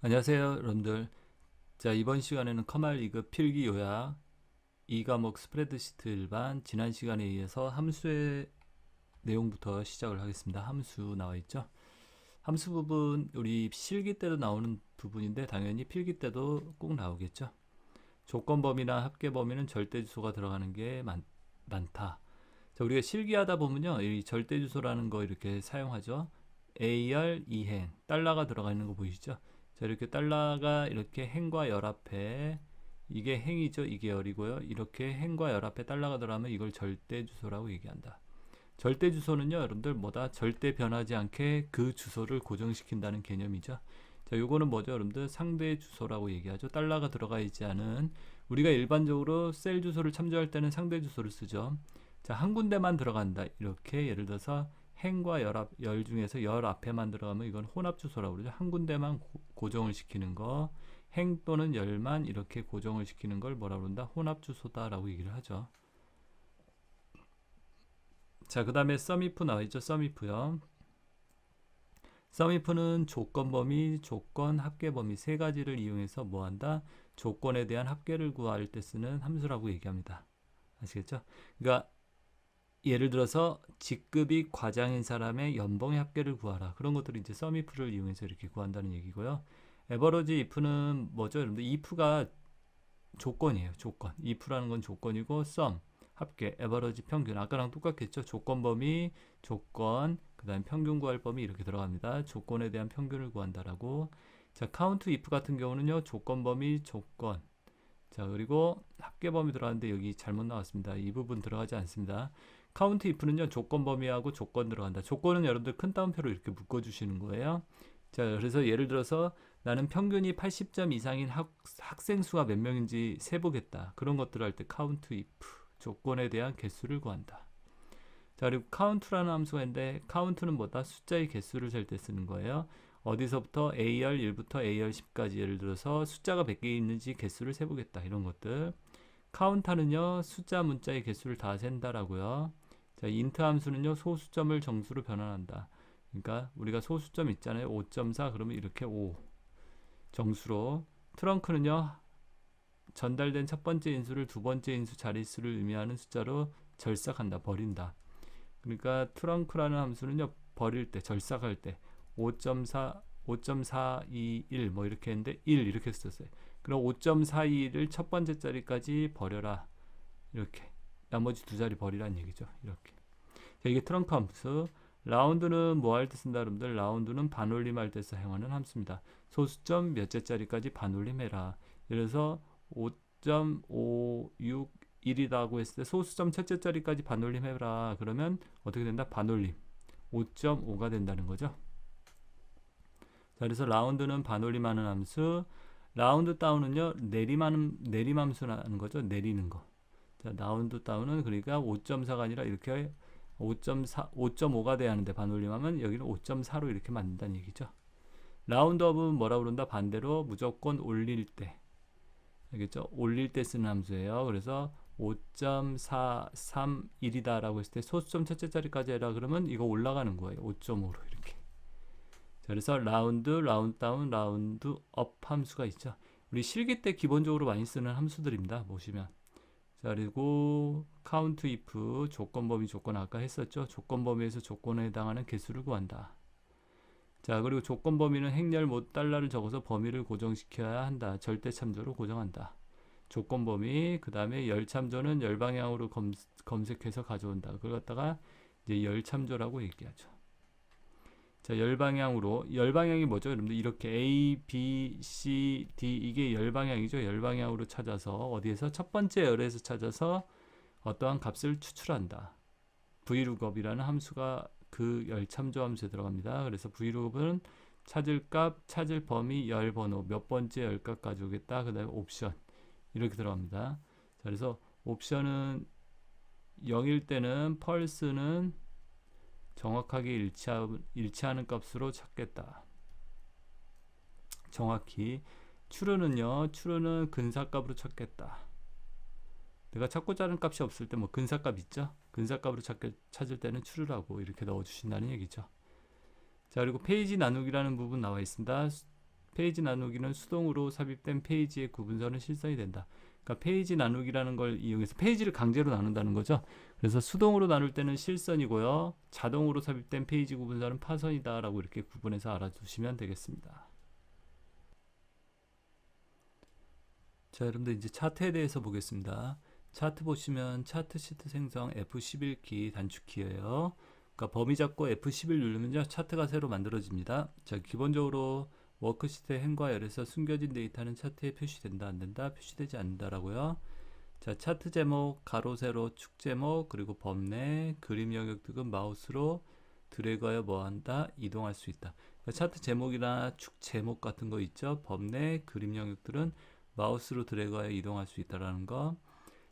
안녕하세요, 여러분들. 자, 이번 시간에는 커말 리그 필기 요약 2과목 스프레드시트 일반 지난 시간에 이어서 함수의 내용부터 시작을 하겠습니다. 함수 나와 있죠? 함수 부분 우리 실기 때도 나오는 부분인데 당연히 필기 때도 꼭 나오겠죠? 조건 범위나 합계 범위는 절대 주소가 들어가는 게 많다. 자, 우리가 실기하다 보면요, 이 절대 주소라는 거 이렇게 사용하죠. AR 2행 달러가 들어가 있는 거 보이시죠? 자, 이렇게 달러가 이렇게 행과 열 앞에, 이게 행이죠, 이게 열이고요. 이렇게 행과 열 앞에 달러가 들어가면 이걸 절대 주소라고 얘기한다. 절대 주소는요, 여러분들 뭐다? 절대 변하지 않게 그 주소를 고정시킨다는 개념이죠. 자, 요거는 뭐죠, 여러분들? 상대 주소라고 얘기하죠. 달러가 들어가 있지 않은, 우리가 일반적으로 셀 주소를 참조할 때는 상대 주소를 쓰죠. 자, 한 군데만 들어간다. 이렇게 예를 들어서 행과 열 중에서 열 앞에만 들어가면 이건 혼합 주소라고 그러죠. 한 군데만 고정을 시키는 거, 행 또는 열만 이렇게 고정을 시키는 걸 뭐라고 그런다? 혼합 주소다라고 얘기를 하죠. 자, 그 다음에 썸이프 나와있죠. 썸이프요. 썸이프는 조건 범위, 조건 합계 범위 세 가지를 이용해서 뭐한다? 조건에 대한 합계를 구할 때 쓰는 함수라고 얘기합니다. 아시겠죠? 그러니까 예를 들어서 직급이 과장인 사람의 연봉의 합계를 구하라. 그런 것들을 이제 썸이프를 이용해서 이렇게 구한다는 얘기고요. 에버러지 if는 뭐죠? 여러분들 if가 조건이에요. 조건. if라는 건 조건이고 썸 합계, 에버러지 평균. 아까랑 똑같겠죠? 조건 범위, 조건, 그 다음 평균 구할 범위 이렇게 들어갑니다. 조건에 대한 평균을 구한다라고. 자, 카운트 if 같은 경우는요. 조건 범위, 조건. 자, 그리고 합계 범위 들어가는데 여기 잘못 나왔습니다. 이 부분 들어가지 않습니다. 카운트 if는요. 조건 범위하고 조건 들어간다. 조건은 여러분들 큰 따옴표로 이렇게 묶어 주시는 거예요. 자, 그래서 예를 들어서 나는 평균이 80점 이상인 학생 수가 몇 명인지 세보겠다. 그런 것들을 할 때 카운트 if 조건에 대한 개수를 구한다. 자, 그리고 카운트라는 함수가 있는데 카운트는 뭐다? 숫자의 개수를 셀 때 쓰는 거예요. 어디서부터 AR 1부터 AR 10까지 예를 들어서 숫자가 몇 개 있는지 개수를 세보겠다. 이런 것들. 카운터는요. 숫자 문자의 개수를 다 센다라고요. 자, 인트 함수는요. 소수점을 정수로 변환한다. 그러니까 우리가 소수점 있잖아요. 5.4 그러면 이렇게 5 정수로. 트렁크는요. 전달된 첫 번째 인수를 두 번째 인수 자릿수를 의미하는 숫자로 절삭한다. 버린다. 그러니까 트렁크라는 함수는요. 버릴 때, 절삭할 때 5.4, 5.421 뭐 이렇게 했는데 1 이렇게 썼어요. 그럼 5.421을 첫 번째 자리까지 버려라. 이렇게. 나머지 두 자리 버리라는 얘기죠. 이렇게. 자, 이게 트렁크 함수. 라운드는 뭐 할 때 쓴다 여러분들? 라운드는 반올림 할 때 사용하는 함수입니다. 소수점 몇째 자리까지 반올림 해라. 예를 들어서 5.561이라고 했을 때 소수점 첫째 자리까지 반올림 해라. 그러면 어떻게 된다? 반올림 5.5가 된다는 거죠. 자, 그래서 라운드는 반올림하는 함수, 라운드 다운은요 내림 함수라는 거죠. 내리는 거. 자, 라운드 다운은 그러니까 5.4가 아니라 이렇게 5.4, 5.5가 돼야 하는데 반올림하면 여기는 5.4로 이렇게 만든다는 얘기죠. 라운드업은 뭐라고 그런다? 반대로 무조건 올릴 때. 알겠죠? 올릴 때 쓰는 함수예요. 그래서 5.431이다 라고 했을 때 소수점 첫째 자리까지 해라 그러면 이거 올라가는 거예요. 5.5로 이렇게. 자, 그래서 라운드, 라운드 다운, 라운드 업 함수가 있죠. 우리 실기 때 기본적으로 많이 쓰는 함수들입니다. 보시면. 자, 그리고 count if 조건 범위 조건 아까 했었죠. 조건 범위에서 조건에 해당하는 개수를 구한다. 자, 그리고 조건 범위는 행렬 못 달러를 적어서 범위를 고정시켜야 한다. 절대 참조로 고정한다. 조건 범위, 그 다음에 열 참조는 열 방향으로 검색해서 가져온다. 그걸 갖다가 이제 열 참조라고 얘기하죠. 자, 열 방향으로, 열 방향이 뭐죠? 여러분들 이렇게 A, B, C, D 이게 열 방향이죠. 열 방향으로 찾아서 어디에서 첫 번째 열에서 찾아서 어떠한 값을 추출한다. vlookup이라는 함수가 그 열 참조 함수에 들어갑니다. 그래서 vlookup은 찾을 값, 찾을 범위, 열 번호, 몇 번째 열 값 가져오겠다. 그 다음에 옵션 이렇게 들어갑니다. 자, 그래서 옵션은 0일 때는 펄스는 정확하게 일치하는 값으로 찾겠다. 정확히. true는요. true는 근사값으로 찾겠다. 내가 찾고자 하는 값이 없을 때 뭐 근사값 있죠? 근사값으로 찾을 때는 true라고 이렇게 넣어주신다는 얘기죠. 자, 그리고 페이지 나누기라는 부분 나와 있습니다. 페이지 나누기는 수동으로 삽입된 페이지의 구분선은 실선이 된다. 그러니까 페이지 나누기라는 걸 이용해서 페이지를 강제로 나눈다는 거죠. 그래서 수동으로 나눌 때는 실선이고요. 자동으로 삽입된 페이지 구분선은 파선이다 라고 이렇게 구분해서 알아두시면 되겠습니다. 자, 여러분들 이제 차트에 대해서 보겠습니다. 차트 보시면 차트 시트 생성 F11키 단축키예요. 그러니까 범위 잡고 F11 누르면요 차트가 새로 만들어집니다. 자, 기본적으로 워크시트의 행과 열에서 숨겨진 데이터는 차트에 표시된다 안된다 표시되지 않는다라고요. 자, 차트 제목 가로 세로 축 제목 그리고 범내 그림 영역 등은 마우스로 드래그하여 뭐한다 이동할 수 있다. 그러니까 차트 제목이나 축 제목 같은 거 있죠. 범내 그림 영역들은 마우스로 드래그하여 이동할 수 있다라는 거.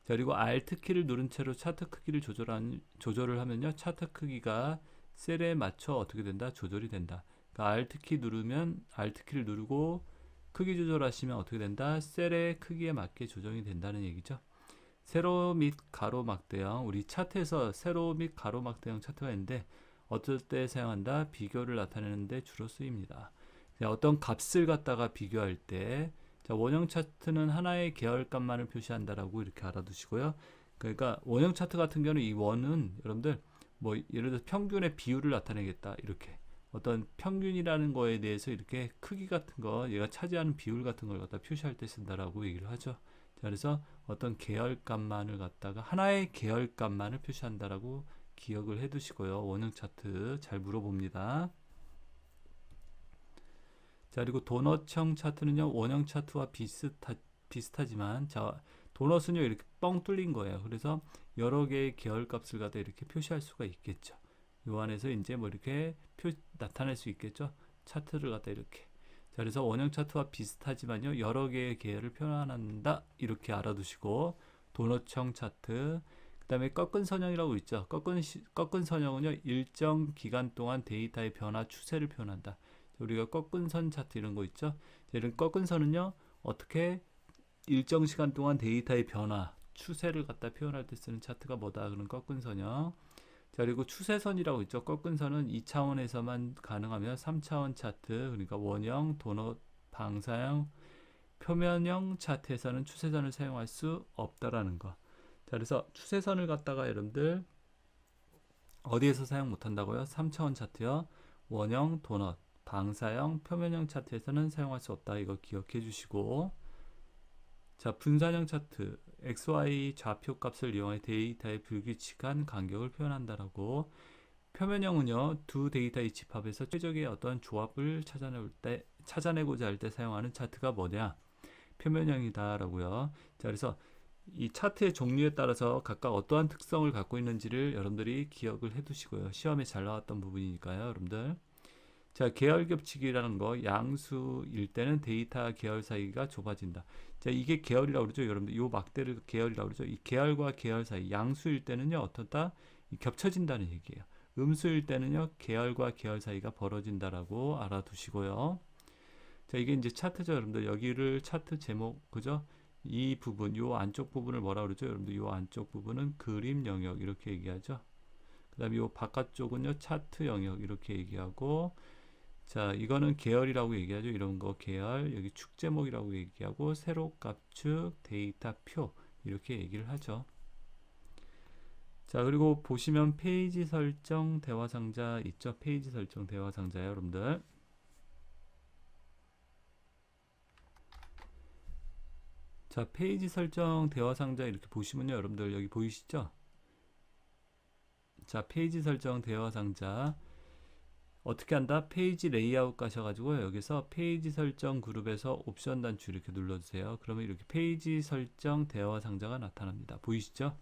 자, 그리고 Alt 키를 누른 채로 차트 크기를 조절을 하면요 차트 크기가 셀에 맞춰 어떻게 된다 조절이 된다. 그러니까 Alt 키 누르면 Alt 키를 누르고 크기 조절하시면 어떻게 된다 셀의 크기에 맞게 조정이 된다는 얘기죠. 세로 및 가로 막대형 우리 차트에서 세로 및 가로 막대형 차트가 있는데 어떨 때 사용한다 비교를 나타내는데 주로 쓰입니다. 자, 어떤 값을 갖다가 비교할 때 자, 원형 차트는 하나의 계열값만을 표시한다라고 이렇게 알아두시고요. 그러니까 원형 차트 같은 경우는 이 원은 여러분들 뭐 예를 들어서 평균의 비율을 나타내겠다 이렇게 어떤 평균이라는 거에 대해서 이렇게 크기 같은 거 얘가 차지하는 비율 같은 걸 갖다 표시할 때 쓴다라고 얘기를 하죠. 자, 그래서 어떤 계열값만을 갖다가 하나의 계열값만을 표시한다라고 기억을 해 두시고요. 원형 차트 잘 물어봅니다. 자, 그리고 도넛형 차트는요 원형 차트와 비슷하지만 자, 도넛은요 이렇게 뻥 뚫린 거예요. 그래서 여러 개의 계열값을 갖다 이렇게 표시할 수가 있겠죠. 요 안에서 이제 뭐 이렇게 나타낼 수 있겠죠. 차트를 갖다 이렇게. 자, 그래서 원형 차트와 비슷하지만요 여러 개의 계열을 표현한다 이렇게 알아두시고 도넛형 차트 그 다음에 꺾은 선형이라고 있죠. 꺾은 선형은요 일정 기간 동안 데이터의 변화 추세를 표현한다. 우리가 꺾은 선 차트 이런 거 있죠. 이런 꺾은 선은요 어떻게 일정 시간 동안 데이터의 변화 추세를 갖다 표현할 때 쓰는 차트가 뭐다 그런 꺾은 선형. 자, 그리고 추세선이라고 있죠. 꺾은 선은 2차원에서만 가능하면 3차원 차트 그러니까 원형, 도넛, 방사형, 표면형 차트에서는 추세선을 사용할 수 없다라는 거. 자, 그래서 추세선을 갖다가 여러분들 어디에서 사용 못한다고요? 3차원 차트요. 원형, 도넛, 방사형, 표면형 차트에서는 사용할 수 없다. 이거 기억해 주시고 자, 분산형 차트 XY 좌표 값을 이용해 데이터의 불규칙한 간격을 표현한다라고 표면형은요 두 데이터의 집합에서 최적의 어떤 조합을 찾아내고자 할 때 사용하는 차트가 뭐냐 표면형이다 라고요. 자, 그래서 이 차트의 종류에 따라서 각각 어떠한 특성을 갖고 있는지를 여러분들이 기억을 해 두시고요. 시험에 잘 나왔던 부분이니까요 여러분들. 자, 계열 겹치기라는 거 양수일 때는 데이터 계열 사이가 좁아진다. 자, 이게 계열이라고 그러죠. 여러분들 이 막대를 계열이라고 그러죠. 이 계열과 계열 사이 양수일 때는요 어떻다 겹쳐진다는 얘기예요. 음수일 때는요 계열과 계열 사이가 벌어진다라고 알아두시고요. 자, 이게 이제 차트죠. 여러분들 여기를 차트 제목 그죠? 이 부분 요 안쪽 부분을 뭐라 그러죠? 여러분들 요 안쪽 부분은 그림 영역 이렇게 얘기하죠. 그 다음에 요 바깥쪽은요 차트 영역 이렇게 얘기하고 자, 이거는 계열이라고 얘기하죠. 이런 거 계열, 여기 축 제목이라고 얘기하고 세로 값축, 데이터 표 이렇게 얘기를 하죠. 자, 그리고 보시면 페이지 설정 대화 상자 있죠. 페이지 설정 대화 상자요, 여러분들. 자, 페이지 설정 대화 상자 이렇게 보시면요, 여러분들 여기 보이시죠? 자, 페이지 설정 대화 상자 어떻게 한다? 페이지 레이아웃 가셔가지고 여기서 페이지 설정 그룹에서 옵션 단추 이렇게 눌러주세요. 그러면 이렇게 페이지 설정 대화 상자가 나타납니다. 보이시죠?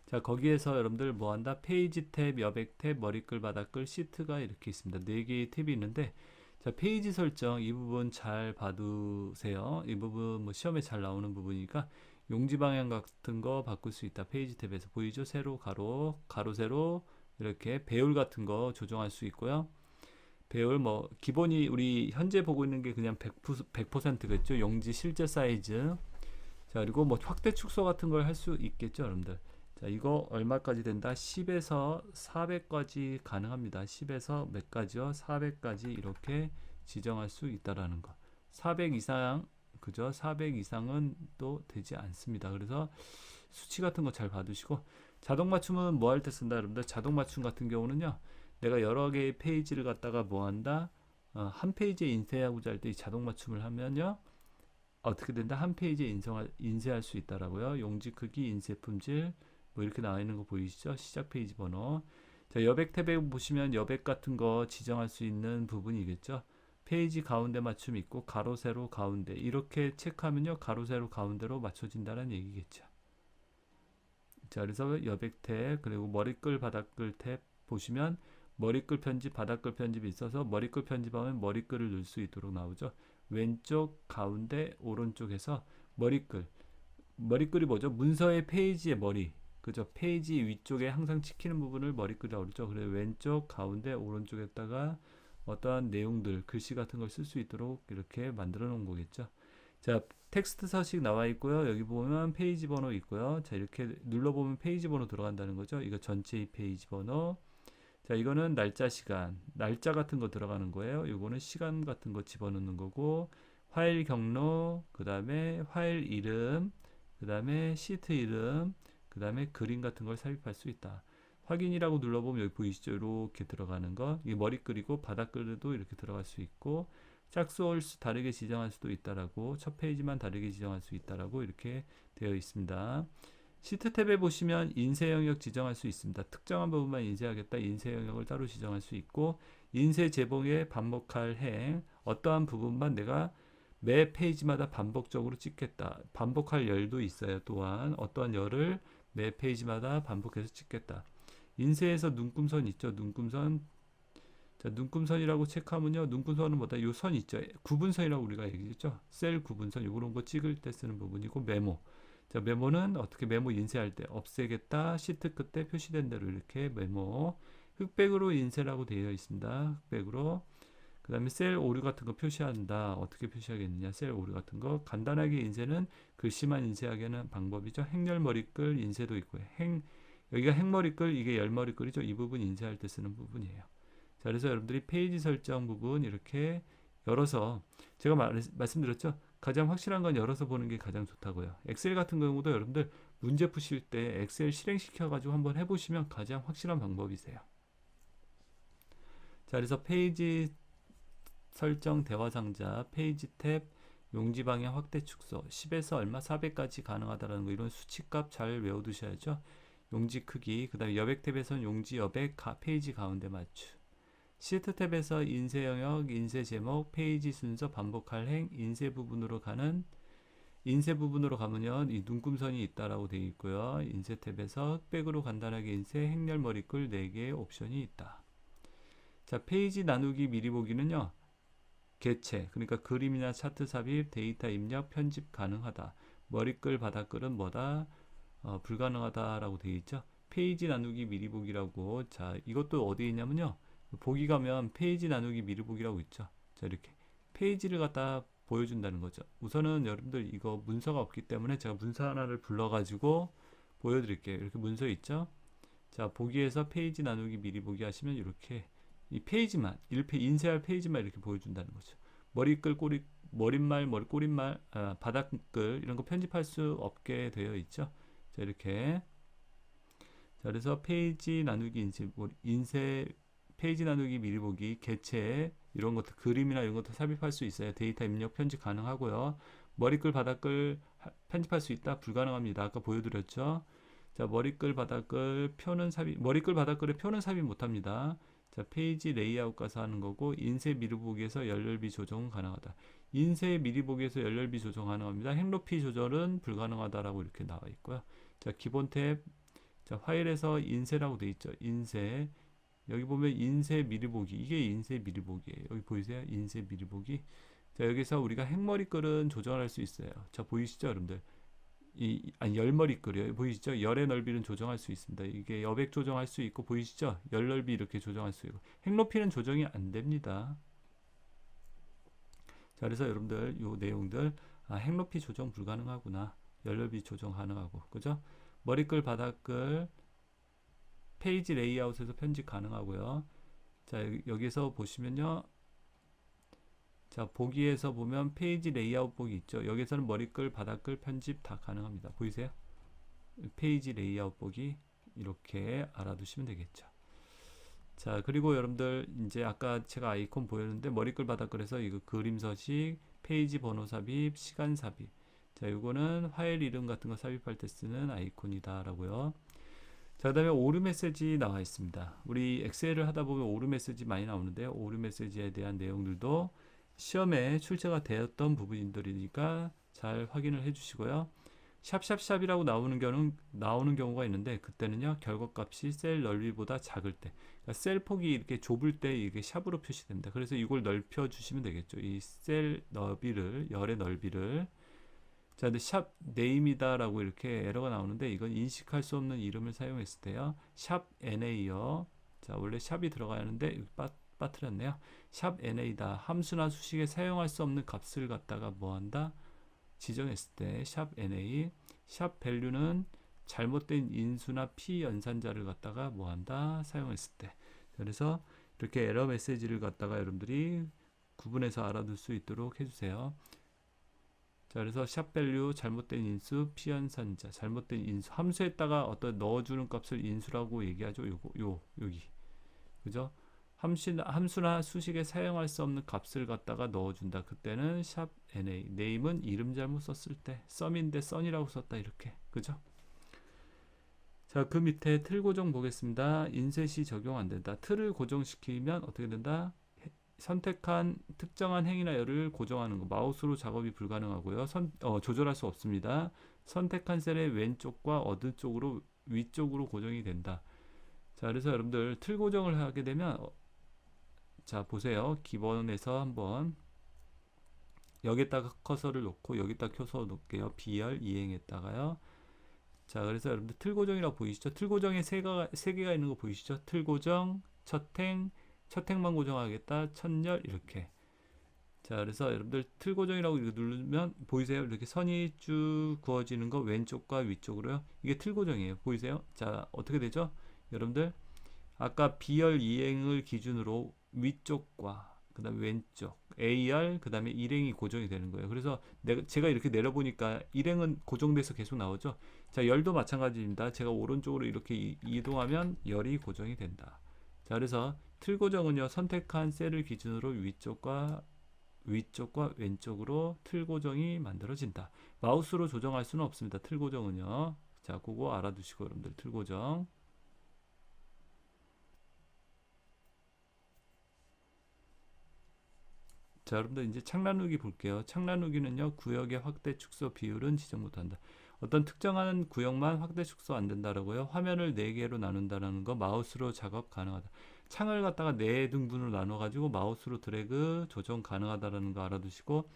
자, 거기에서 여러분들 뭐 한다? 페이지 탭, 여백 탭, 머리글, 바닥글, 시트가 이렇게 있습니다. 4개의 탭이 있는데 자, 페이지 설정 이 부분 잘 봐두세요. 이 부분 뭐 시험에 잘 나오는 부분이니까 용지 방향 같은 거 바꿀 수 있다. 페이지 탭에서 보이죠? 세로, 가로, 가로, 세로 이렇게 배열 같은 거 조정할 수 있고요. 배열 뭐 기본이 우리 현재 보고 있는 게 그냥 100%겠죠. 용지 실제 사이즈. 자, 그리고 뭐 확대 축소 같은 걸 할 수 있겠죠, 여러분들. 자, 이거 얼마까지 된다? 10에서 400까지 가능합니다. 10에서 몇 가지요? 400까지 이렇게 지정할 수 있다라는 거. 400 이상, 그죠? 400 이상은 또 되지 않습니다. 그래서 수치 같은 거 잘 봐두시고, 자동 맞춤은 뭐 할 때 쓴다 여러분들? 자동 맞춤 같은 경우는요, 내가 여러 개의 페이지를 갖다가 뭐 한다? 한 페이지에 인쇄하고자 할 때 이 자동 맞춤을 하면요, 어떻게 된다? 한 페이지에 인쇄할 수 있다라고요. 용지 크기, 인쇄 품질, 뭐 이렇게 나와 있는 거 보이시죠? 시작 페이지 번호. 자, 여백 탭에 보시면 여백 같은 거 지정할 수 있는 부분이겠죠. 페이지 가운데 맞춤 있고 가로 세로 가운데 이렇게 체크하면요, 가로 세로 가운데로 맞춰진다는 얘기겠죠. 자, 그래서 여백 탭, 그리고 머리끌 바닥끌 탭 보시면 머리끌 편집, 바닥끌 편집이 있어서 머리끌 편집하면 머리끌을 넣을 수 있도록 나오죠. 왼쪽, 가운데, 오른쪽에서 머리끌이 뭐죠? 문서의 페이지의 머리, 그죠? 페이지 위쪽에 항상 찍히는 부분을 머리끌이라고 그러죠. 그래서 왼쪽, 가운데, 오른쪽에다가 어떠한 내용들, 글씨 같은 걸 쓸 수 있도록 이렇게 만들어 놓은 거겠죠. 자, 텍스트 서식 나와 있고요. 여기 보면 페이지 번호 있고요. 자, 이렇게 눌러보면 페이지 번호 들어간다는 거죠. 이거 전체의 페이지 번호. 자, 이거는 날짜, 시간, 날짜 같은 거 들어가는 거예요. 이거는 시간 같은 거 집어넣는 거고, 파일 경로, 그 다음에 파일 이름, 그 다음에 시트 이름, 그 다음에 그림 같은 걸 삽입할 수 있다. 확인이라고 눌러보면 여기 보이시죠? 이렇게 들어가는 거. 이 머리글이고 바닥글도 이렇게 들어갈 수 있고, 짝수 홀수 다르게 지정할 수도 있다라고, 첫 페이지만 다르게 지정할 수 있다라고 이렇게 되어 있습니다. 시트 탭에 보시면 인쇄 영역 지정할 수 있습니다. 특정한 부분만 인쇄하겠다. 인쇄 영역을 따로 지정할 수 있고, 인쇄 제봉에 반복할 행, 어떠한 부분만 내가 매 페이지마다 반복적으로 찍겠다. 반복할 열도 있어요. 또한 어떠한 열을 매 페이지마다 반복해서 찍겠다. 인쇄에서 눈금선 있죠. 눈금선. 자, 눈금선이라고 체크하면요, 눈금선은 뭐다? 요 선 있죠. 구분선이라고 우리가 얘기했죠. 셀 구분선, 요런 거 찍을 때 쓰는 부분이고, 메모. 자, 메모는 어떻게 메모 인쇄할 때 없애겠다. 시트 끝에 표시된 대로 이렇게 메모. 흑백으로 인쇄라고 되어 있습니다. 흑백으로. 그 다음에 셀 오류 같은 거 표시한다. 어떻게 표시하겠느냐. 셀 오류 같은 거. 간단하게 인쇄는 글씨만 인쇄하게 하는 방법이죠. 행렬머리글 인쇄도 있고요. 여기가 행머리글, 이게 열머리글이죠. 이 부분 인쇄할 때 쓰는 부분이에요. 자, 그래서 여러분들이 페이지 설정 부분 이렇게 열어서, 제가 말씀드렸죠. 가장 확실한 건 열어서 보는 게 가장 좋다고요. 엑셀 같은 경우도 여러분들 문제 푸실 때 엑셀 실행시켜 가지고 한번 해보시면 가장 확실한 방법이세요. 자, 그래서 페이지 설정 대화 상자, 페이지 탭, 용지 방향 확대 축소, 10에서 얼마, 400까지 가능하다라는 거, 이런 수치값 잘 외워두셔야죠. 용지 크기, 그 다음에 여백 탭에서는 용지 여백, 페이지 가운데 맞춤. 시트 탭에서 인쇄 영역, 인쇄 제목, 페이지 순서, 반복할 행, 인쇄 부분으로 가면요, 이 눈금선이 있다라고 되어 있고요. 인쇄 탭에서 흑백으로 간단하게 인쇄, 행렬 머리글 4개의 옵션이 있다. 자, 페이지 나누기 미리 보기는요, 개체, 그러니까 그림이나 차트 삽입, 데이터 입력, 편집 가능하다. 머리글, 바닥글은 뭐다? 불가능하다라고 되어 있죠. 페이지 나누기 미리 보기라고. 자, 이것도 어디에 있냐면요, 보기 가면 페이지 나누기 미리 보기라고 있죠. 자, 이렇게 페이지를 갖다 보여준다는 거죠. 우선은 여러분들 이거 문서가 없기 때문에 제가 문서 하나를 불러가지고 보여드릴게요. 이렇게 문서 있죠. 자, 보기에서 페이지 나누기 미리 보기 하시면 이렇게 이 페이지만, 인쇄할 페이지만 이렇게 보여준다는 거죠. 머리글, 머릿말, 꼬릿말, 바닥글 이런 거 편집할 수 없게 되어 있죠. 자, 이렇게. 자, 그래서 페이지 나누기 인쇄 페이지 나누기 미리 보기, 개체 이런 것도, 그림이나 이런 것도 삽입할 수 있어요. 데이터 입력 편집 가능하고요. 머리글, 바닥글 편집할 수 있다? 불가능합니다. 아까 보여드렸죠. 자, 머리글, 바닥글 표는 삽입, 머리글, 바닥글의 표는 삽입 못합니다. 자, 페이지 레이아웃 가서 하는 거고, 인쇄 미리 보기에서 열넓이 조정은 가능하다. 인쇄 미리 보기에서 열넓이 조정 가능합니다. 행높이 조절은 불가능하다라고 이렇게 나와 있고요. 자, 기본 탭, 자, 파일에서 인쇄라고 돼 있죠. 인쇄. 여기 보면 인쇄 미리 보기, 이게 인쇄 미리 보기예요. 여기 보이세요? 인쇄 미리 보기. 자, 여기서 우리가 행머리글은 조정할 수 있어요. 자, 보이시죠, 여러분들? 열머리글이요. 보이시죠? 열의 넓이는 조정할 수 있습니다. 이게 여백 조정할 수 있고, 보이시죠? 열 넓이 이렇게 조정할 수 있고, 행높이는 조정이 안 됩니다. 자, 그래서 여러분들 요 내용들, 행높이 조정 불가능하구나. 열 넓이 조정 가능하고, 그죠? 머리글, 바닥글, 페이지 레이아웃에서 편집 가능하고요. 자, 여기서 보시면요, 자, 보기에서 보면 페이지 레이아웃 보기 있죠. 여기서는 머리글, 바닥글, 편집 다 가능합니다. 보이세요? 페이지 레이아웃 보기 이렇게 알아두시면 되겠죠. 자, 그리고 여러분들 이제 아까 제가 아이콘 보였는데 머리글, 바닥글에서 이거 그림 서식, 페이지 번호 삽입, 시간 삽입. 자, 이거는 파일 이름 같은 거 삽입할 때 쓰는 아이콘이다라고요. 자, 그 다음에 오류 메시지 나와 있습니다. 우리 엑셀을 하다 보면 오류 메시지 많이 나오는데요. 오류 메시지에 대한 내용들도 시험에 출제가 되었던 부분들이니까 잘 확인을 해 주시고요. 샵샵샵이라고 나오는 경우가 있는데, 그때는요 결과값이 셀 넓이보다 작을 때, 그러니까 셀 폭이 이렇게 좁을 때 이게 샵으로 표시됩니다. 그래서 이걸 넓혀 주시면 되겠죠. 이 셀 너비를, 열의 넓이를. 자, 근데 샵 네임이다라고 이렇게 에러가 나오는데, 이건 인식할 수 없는 이름을 사용했을 때요. 샵 NA요. 자, 원래 샵이 들어가는데 여기 빠뜨렸네요. 샵 NA다. 함수나 수식에 사용할 수 없는 값을 갖다가 뭐한다? 지정했을 때 샵 NA. 샵 밸류는 잘못된 인수나 p 연산자를 갖다가 뭐한다? 사용했을 때. 그래서 이렇게 에러 메시지를 갖다가 여러분들이 구분해서 알아둘 수 있도록 해주세요. 자, 그래서 샵 밸류 잘못된 인수, 피연산자, 잘못된 인수, 함수에다가 어떤 넣어주는 값을 인수라고 얘기하죠. 여기, 그죠? 함수나 수식에 사용할 수 없는 값을 갖다가 넣어준다. 그때는 샵 NA. name은 이름 잘못 썼을 때, 썸인데 썬이라고 썼다. 이렇게, 그죠? 자, 그 밑에 틀 고정 보겠습니다. 인셋이 적용 안 된다. 틀을 고정시키면 어떻게 된다? 선택한 특정한 행위나 열을 고정하는 거, 마우스로 작업이 불가능하고요. 조절할 수 없습니다. 선택한 셀의 왼쪽과 어느 쪽으로, 위쪽으로 고정이 된다. 자, 그래서 여러분들 틀 고정을 하게 되면 자, 보세요. 기본에서 한번 여기다가 커서를 놓고 여기다 켜서 놓을게요. B열 이행했다가요. 자, 그래서 여러분들 틀 고정이라고 보이시죠? 틀 고정에 세 개가 있는 거 보이시죠? 틀 고정, 첫 행만 고정하겠다, 첫열 이렇게. 자, 그래서 여러분들 틀 고정이라고 이렇게 누르면 보이세요? 이렇게 선이 쭉 그어지는 거 왼쪽과 위쪽으로요. 이게 틀 고정이에요. 보이세요? 자, 어떻게 되죠? 여러분들 아까 B열 이행을 기준으로 위쪽과 그 다음에 왼쪽 A열 그 다음에 일행이 고정이 되는 거예요. 그래서 제가 이렇게 내려보니까 일행은 고정돼서 계속 나오죠. 자, 열도 마찬가지입니다. 제가 오른쪽으로 이렇게 이동하면 열이 고정이 된다. 자, 그래서 틀 고정은요, 선택한 셀을 기준으로 위쪽과 왼쪽으로 틀 고정이 만들어진다. 마우스로 조정할 수는 없습니다. 틀 고정은요. 자, 그거 알아두시고 여러분들 틀 고정. 자, 여러분들 이제 창 나누기 볼게요. 창 나누기는요, 구역의 확대 축소 비율은 지정 못한다. 어떤 특정한 구역만 확대 축소 안 된다라고요. 화면을 4개로 나눈다라는 거, 마우스로 작업 가능하다. 창을 갖다가 4등분으로 나눠 가지고 마우스로 드래그 조정 가능하다라는 거 알아두시고,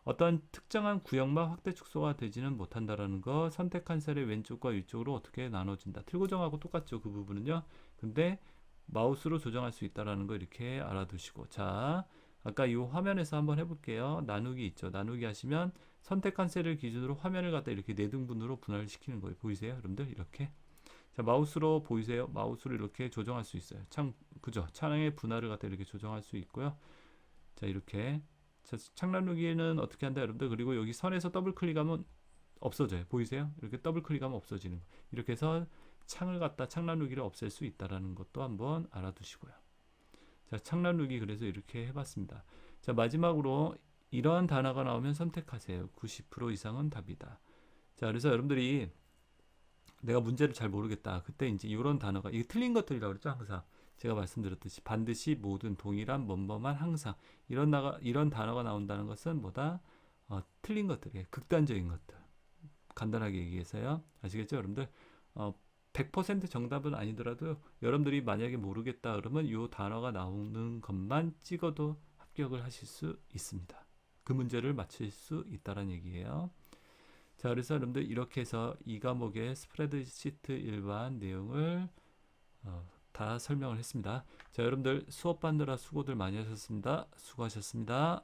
어떤 특정한 구역만 확대 축소가 되지는 못한다라는 거, 선택한 셀의 왼쪽과 위쪽으로 어떻게 나눠진다. 틀 고정하고 똑같죠, 그 부분은요. 근데 마우스로 조정할 수 있다라는 거 이렇게 알아두시고, 자, 아까 이 화면에서 한번 해볼게요. 나누기 있죠. 나누기 하시면 선택한 셀을 기준으로 화면을 갖다 이렇게 4등분으로 분할시키는 거예요. 보이세요? 여러분들 이렇게. 자, 마우스로 보이세요? 마우스로 이렇게 조정할 수 있어요. 그죠? 창의 분할을 갖다 이렇게 조정할 수 있고요. 자, 이렇게. 자, 창 나누기는 어떻게 한다, 여러분들? 그리고 여기 선에서 더블 클릭하면 없어져요. 보이세요? 이렇게 더블 클릭하면 없어지는 거. 이렇게 해서 창을 갖다 창 나누기를 없앨 수 있다라는 것도 한번 알아두시고요. 자, 창 나누기 그래서 이렇게 해봤습니다. 자, 마지막으로 이러한 단어가 나오면 선택하세요. 90% 이상은 답이다. 자, 그래서 여러분들이 내가 문제를 잘 모르겠다. 그때 이제 이런 단어가, 이게 틀린 것들이라고 그랬죠, 항상. 제가 말씀드렸듯이 반드시 모든 동일한 뭐뭐만 항상 이런 단어가 나온다는 것은 뭐다? 틀린 것들이에요. 극단적인 것들. 간단하게 얘기해서요. 아시겠죠, 여러분들? 100% 정답은 아니더라도 여러분들이 만약에 모르겠다 그러면 이 단어가 나오는 것만 찍어도 합격을 하실 수 있습니다. 그 문제를 맞힐 수 있다는 얘기예요. 자, 그래서 여러분들 이렇게 해서 이 과목의 스프레드시트 일반 내용을 다 설명을 했습니다. 자, 여러분들 수업 받느라 수고들 많이 하셨습니다. 수고하셨습니다.